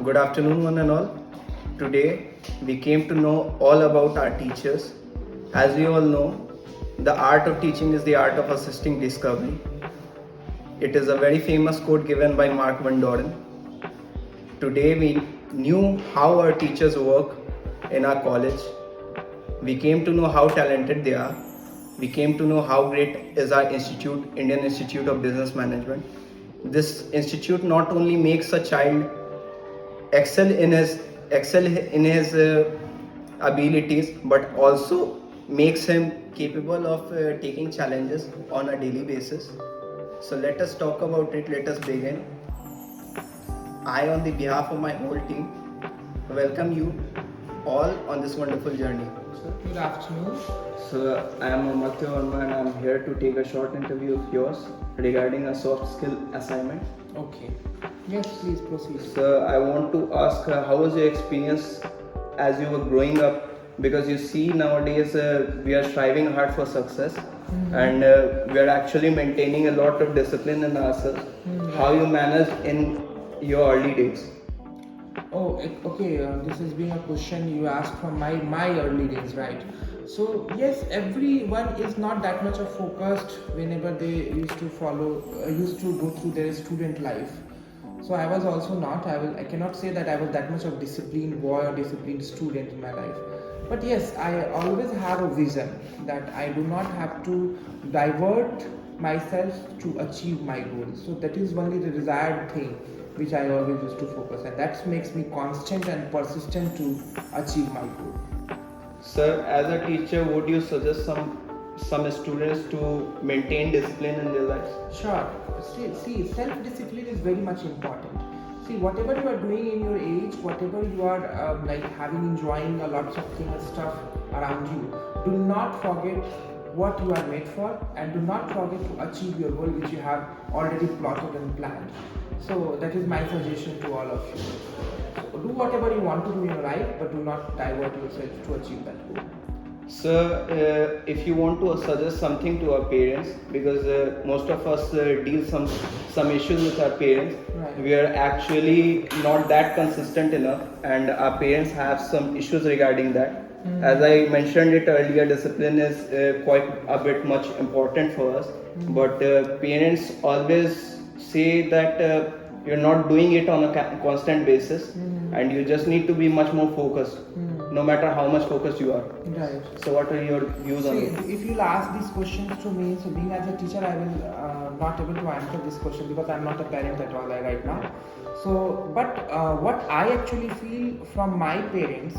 Good afternoon, one and all. Today we came to know all about our teachers. As we all know, the art of teaching is the art of assisting discovery. It is a very famous quote given by Mark Van Doren. Today we knew how our teachers work in our college. We came to know how talented they are. We came to know how great is our institute, Indian Institute of Business Management. This institute not only makes a child excel in his abilities, but also makes him capable of taking challenges on a daily basis. So let us talk about it. Let us begin. I, on the behalf of my whole team, welcome you all on this wonderful journey. Good afternoon. So I am Amaratya and I am here to take a short interview of yours regarding a soft skill assignment. Okay. Yes, please proceed. So I want to ask, how was your experience as you were growing up? Because you see nowadays we are striving hard for success, and we are actually maintaining a lot of discipline in ourselves. How you managed in your early days? Oh, okay. This is being a question you asked from my early days, right? So yes, everyone is not that much of focused whenever they used to go through their student life. So I was also not. I cannot say that I was that much of disciplined boy or disciplined student in my life. But yes, I always have a vision that I do not have to divert myself to achieve my goals. So that is only the desired thing which I always used to focus, and that makes me constant and persistent to achieve my goal. Sir, as a teacher, would you suggest some students to maintain discipline in their lives? Sure. See, self-discipline is very much important. See, whatever you are doing in your age, whatever you are enjoying a lots of things and stuff around you, do not forget what you are made for, and do not forget to achieve your goal which you have already plotted and planned. So that is my suggestion to all of you. So do whatever you want to do in your life, but do not divert yourself to achieve that goal. Sir, if you want to suggest something to our parents, because most of us deal some issues with our parents, Right. we are actually not that consistent enough, and our parents have some issues regarding that. As I mentioned it earlier, discipline is quite a bit much important for us, but parents always say that you're not doing it on a constant basis, and you just need to be much more focused, no matter how much focused you are. Right. So what are your views on See, it? if you'll ask these questions to me, so being as a teacher, I will not able to answer this question because I'm not a parent at all right now. So, but what I actually feel from my parents,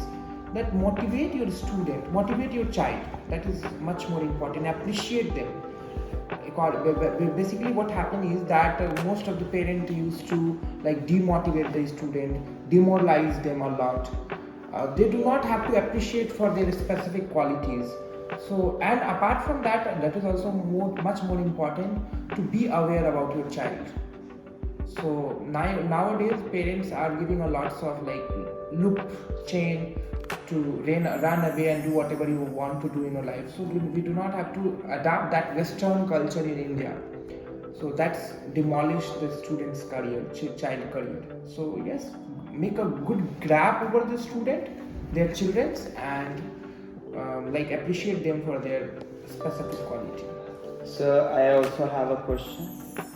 that motivate your student, motivate your child. That is much more important. Appreciate them. Basically, what happened is that most of the parents used to demotivate the student, demoralize them a lot. They do not have to appreciate for their specific qualities. So, and apart from that, that is also much more important to be aware about your child. So nowadays parents are giving a lots of loop chain to run away and do whatever you want to do in your life. So we do not have to adapt that Western culture in India. So that's demolished the student's career, child career. So yes, make a good grab over the student, their children's, and appreciate them for their specific quality. So I also have a question.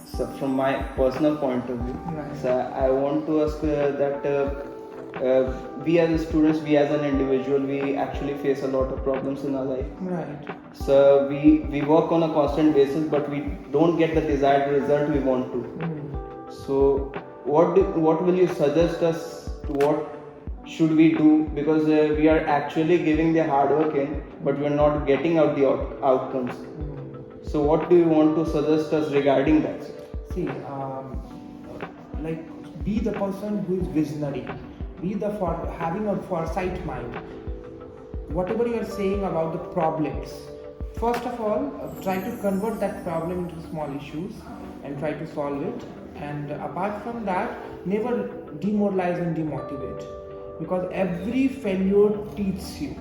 So from my personal point of view, Right. so I want to ask that we as students, we as an individual, we actually face a lot of problems in our life. Right. So we work on a constant basis, but we don't get the desired result we want to. So what will you suggest us? What should we do? Because we are actually giving the hard work in, but we are not getting out the outcomes. So what do you want to suggest us regarding that? See, be the person who is visionary. Be having a foresight mind. Whatever you are saying about the problems, first of all, try to convert that problem into small issues and try to solve it. And apart from that, never demoralize and demotivate, because every failure teaches you.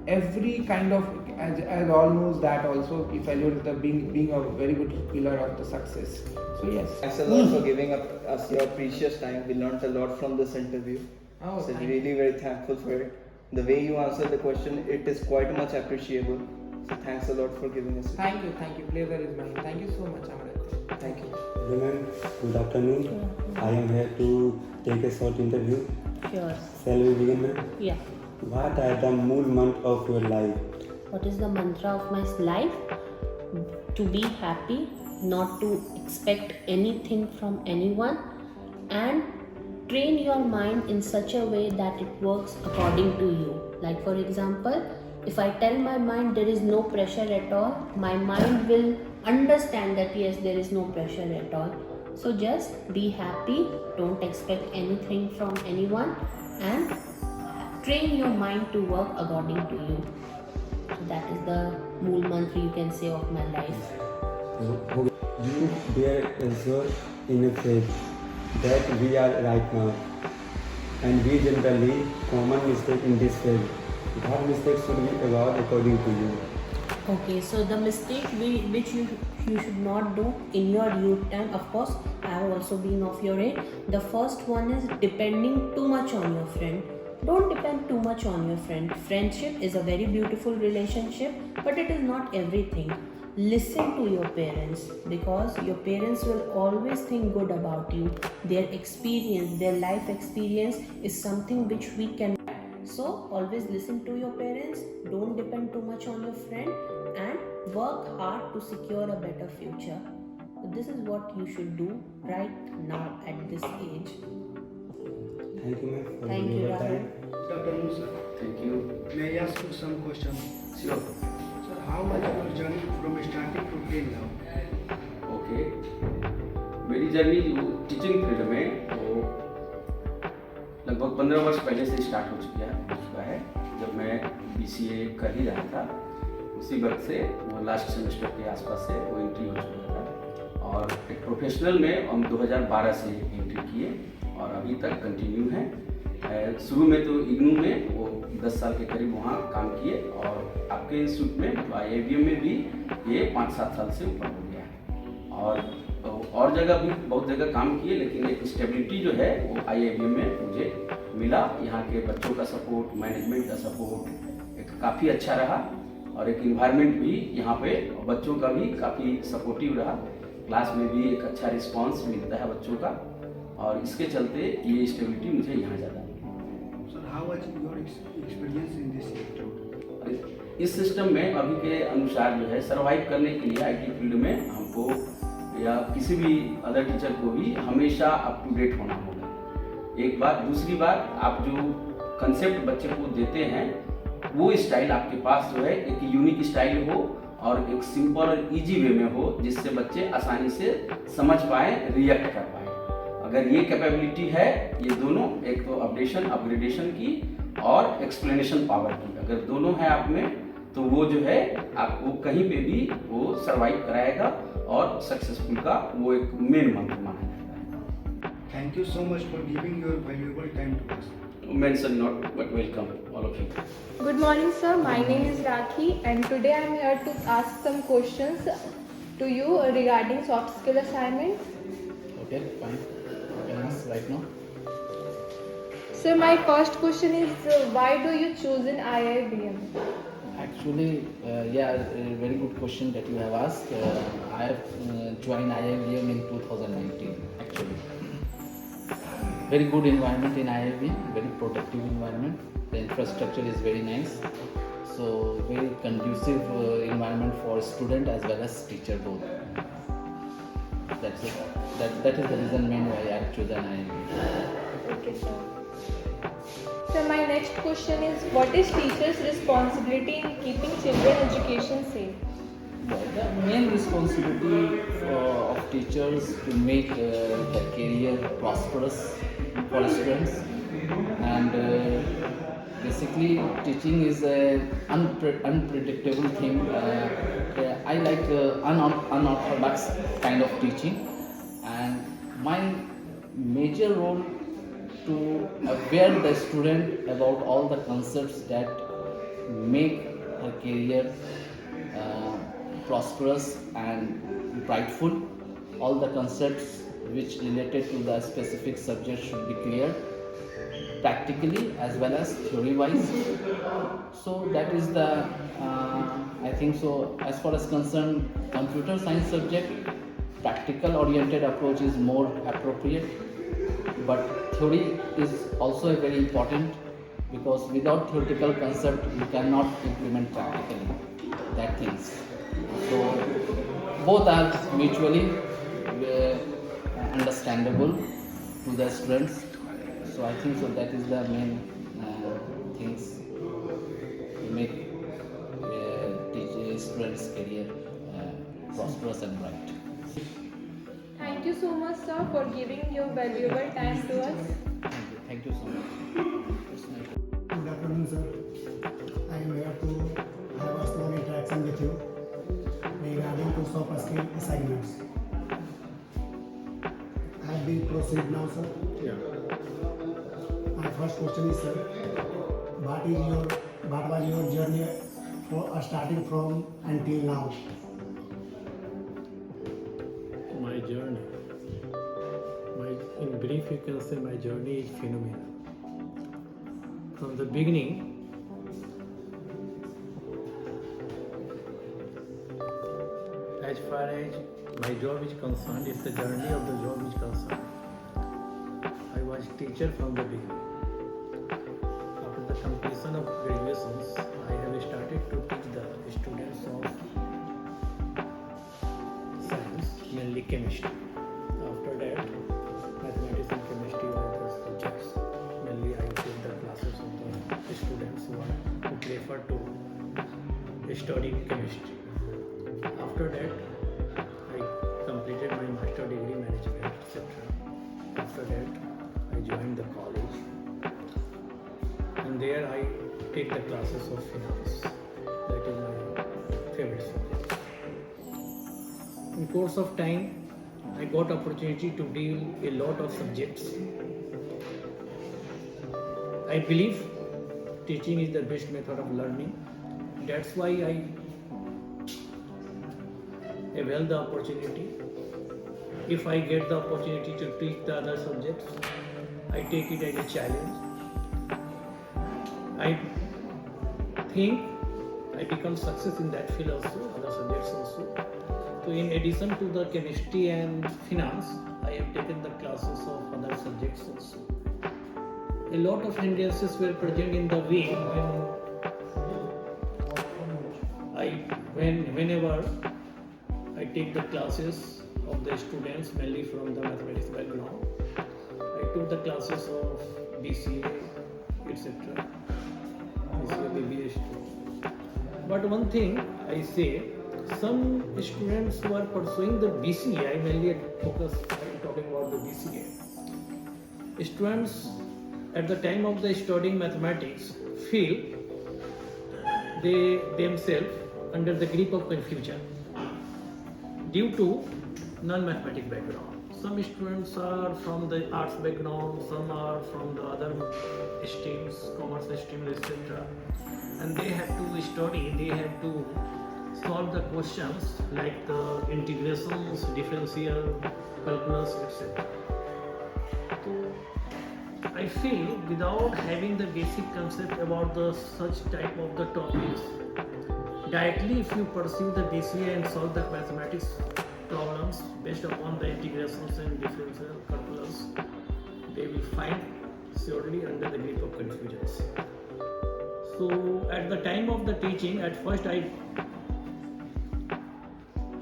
every kind of, as all knows that also, if failure is the being a very good pillar of the success. So yes. Thanks a lot for giving us your precious time. We learned a lot from this interview. Oh, So thank really very thankful for it. The way you answered the question, it is quite much appreciable. So thanks a lot for giving us. Thank you. Pleasure is mine. Thank you so much, Amaratya. Thank you. Hello ma'am, good afternoon. I am here to take a short interview. Sure. Shall we begin ma'am? Yeah. What are the mool month of your life? What is the mantra of my life? To be happy, not to expect anything from anyone, and train your mind in such a way that it works according to you. Like for example, if I tell my mind there is no pressure at all, my mind will understand that yes, there is no pressure at all. So just be happy, don't expect anything from anyone, and train your mind to work according to you. So that is the mool mantra you can say of my life. You bear assure in a faith that we are right now, and we generally common mistake in this field. What mistakes should we avoid according to you? Okay, so the mistake which you should not do in your youth time, of course, I have also been of your age. The first one is depending too much on your friend. Don't depend too much on your friend. Friendship is a very beautiful relationship, but it is not everything. Listen to your parents, because your parents will always think good about you. Their experience, their life experience is something which we can. So always listen to your parents, don't depend too much on your friend, and work hard to secure a better future. So this is what you should do right now at this age. Thank you ma'am for Thank you, your Rahul. time. Good afternoon, sir. Thank you. May I ask you some questions? Sure. Sir, how was your journey from starting to till now? Okay, मेरी journey teaching field में तो लगभग 15 वर्ष पहले से start हो चुका है जब मैं BCA कर ही रहा था। उसी वक्त से वो लास्ट सेमेस्टर के आसपास से वो एंट्री हो चुका था, और एक प्रोफेशनल में हम 2012 से एंट्री किए और अभी तक कंटिन्यू है। शुरू में तो इग्नू में वो 10 साल के करीब वहाँ काम किए, और आपके इंस्टीट्यूट में तो IIBM में भी ये 5-7 साल से ऊपर हो गया है, और जगह भी बहुत जगह काम किए, लेकिन एक स्टेबिलिटी जो है वो IIBM में मुझे मिला। यहाँ के बच्चों का सपोर्ट, मैनेजमेंट का सपोर्ट एक काफ़ी अच्छा रहा, और एक इन्वायरमेंट भी यहाँ पे बच्चों का भी काफ़ी सपोर्टिव रहा। क्लास में भी एक अच्छा रिस्पांस मिलता है बच्चों का, और इसके चलते ये स्टेबिलिटी मुझे यहाँ ज़्यादा मिली। Sir, how was your experience in this sector? इस सिस्टम में अभी के अनुसार जो है सर्वाइव करने के लिए IT फील्ड में हमको या किसी भी अदर टीचर को भी हमेशा अप टू डेट होना होगा। एक बात, दूसरी बात, आप जो कंसेप्ट बच्चे को देते हैं वो स्टाइल आपके पास जो है एक यूनिक स्टाइल हो, और एक सिंपल और इजी वे में हो, जिससे बच्चे आसानी से समझ पाए, रिएक्ट कर पाए। अगर ये कैपेबिलिटी है, ये दोनों, एक तो अपग्रेडेशन की और एक्सप्लेनेशन पावर की, अगर दोनों है आप में, तो वो जो है आपको कहीं पे भी वो सर्वाइव कराएगा, और सक्सेसफुल का वो एक मेन मंत्र माना जाता है। Thank you so much for giving your valuable time to us. Mention not, but welcome all of you. Good morning, sir. My name is Rakhi, and today I am here to ask some questions to you regarding soft skill assignment. Okay, fine. You can ask right now. So my first question is, why do you choose an IIBM? Actually, very good question that you have asked. I have joined IIBM in 2019. Actually, very good environment in IIBM, very protective environment. The infrastructure is very nice, so very conducive environment for student as well as teacher both. That's it. That is the reason main why I choose an IIBM. Okay, sir. So my next question is, what is teachers' responsibility in keeping children education safe? The main responsibility of teachers to make the career prosperous for students, and basically teaching is an unpredictable thing. I like unorthodox kind of teaching, and my major role to aware the student about all the concepts that make her career prosperous and brightful. All the concepts which related to the specific subject should be clear practically as well as theory wise. So that is the I think so. As far as concerned computer science subject, practical oriented approach is more appropriate, but theory is also very important, because without theoretical concept you cannot implement practically that things. So both are mutually understandable to the students. So I think so that is the main things to make students' career prosperous and bright. Thank you so much, sir, for giving your valuable time to us. Thank you so much. It's nice. Good afternoon, sir. I am here to have a small interaction with you regarding to soft skill assignments. I will proceed now, sir. My first question is, sir, what was your journey for starting from until now? My journey. In brief, you can say my journey is phenomenal. From the beginning, as far as my job is concerned, if the journey of the job is concerned, I was teacher from the beginning. After the completion of graduations, I have started to teach the students of science, mainly chemistry. After that, mathematics and chemistry were the subjects. Mainly I take the classes of the students who prefer to study chemistry. After that, I completed my master degree management, etc. After that, I joined the college, and there I take the classes of finance. That is my favorite subject. In course of time, I got opportunity to deal a lot of subjects. I believe teaching is the best method of learning. That's why I avail the opportunity. If I get the opportunity to teach the other subjects, I take it as a challenge. I think I become success in that field also, other subjects also. So in addition to the chemistry and finance, I have taken the classes of other subjects also. A lot of hindrances were present in the way whenever I take the classes of the students, mainly from the mathematics background. I took the classes of BCA, etc. BCA, BBA. But one thing I say, some students who are pursuing the BCA, I mainly I'm talking about the BCA. Students at the time of the studying mathematics feel they themselves under the grip of confusion due to non-mathematic background. Some students are from the arts background, some are from the other streams, commerce stream, etc. And they have to study, they have to solve the questions like the integrations, differential, calculus, etc. So I feel without having the basic concept about the such type of the topics, directly if you pursue the BCA and solve the mathematics problems based upon the integrations and differential calculus, they will find surely under the grip of confusions. So at the time of the teaching, at first I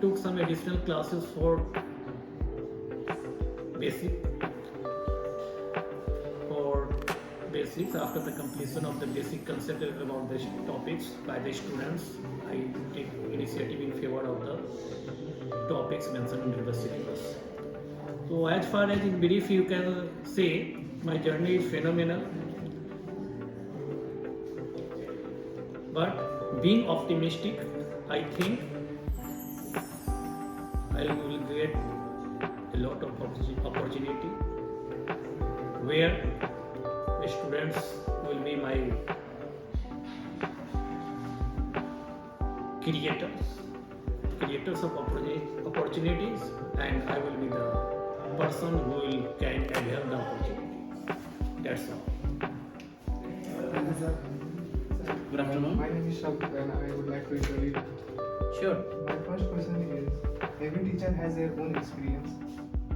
took some additional classes for basics. After the completion of the basic concept about the topics by the students, I take initiative in favor of the topics mentioned in the syllabus. So as far as in brief you can say, my journey is phenomenal. But being optimistic, I think I will get a lot of opportunity where students will be my creators of opportunities, and I will be the person who can enhance the opportunity. That's all. Thank you, sir. Good afternoon. My name is Shabd and I would like to introduce. Sure. My first question is, every teacher has their own experience.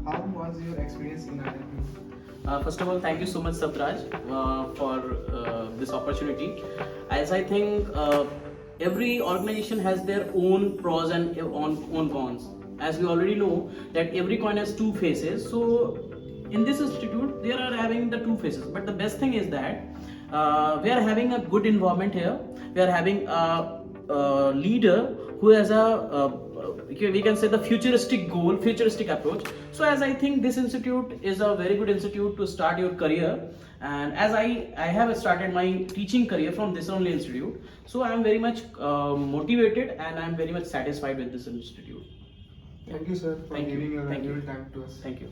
How was your experience in IIBM? First of all, thank you so much, Sabraj, for this opportunity. As I think every organization has their own pros and own cons. As we already know that every coin has two faces. So in this institute, they are having the two faces. But the best thing is that we are having a good environment here. We are having a leader who has we can say the futuristic goal, futuristic approach. So as I think this institute is a very good institute to start your career, and as I have started my teaching career from this only institute, so I am very much motivated and I am very much satisfied with this institute. Thank you, sir, for Thank you. giving your Thank you. valuable time to us. Thank you.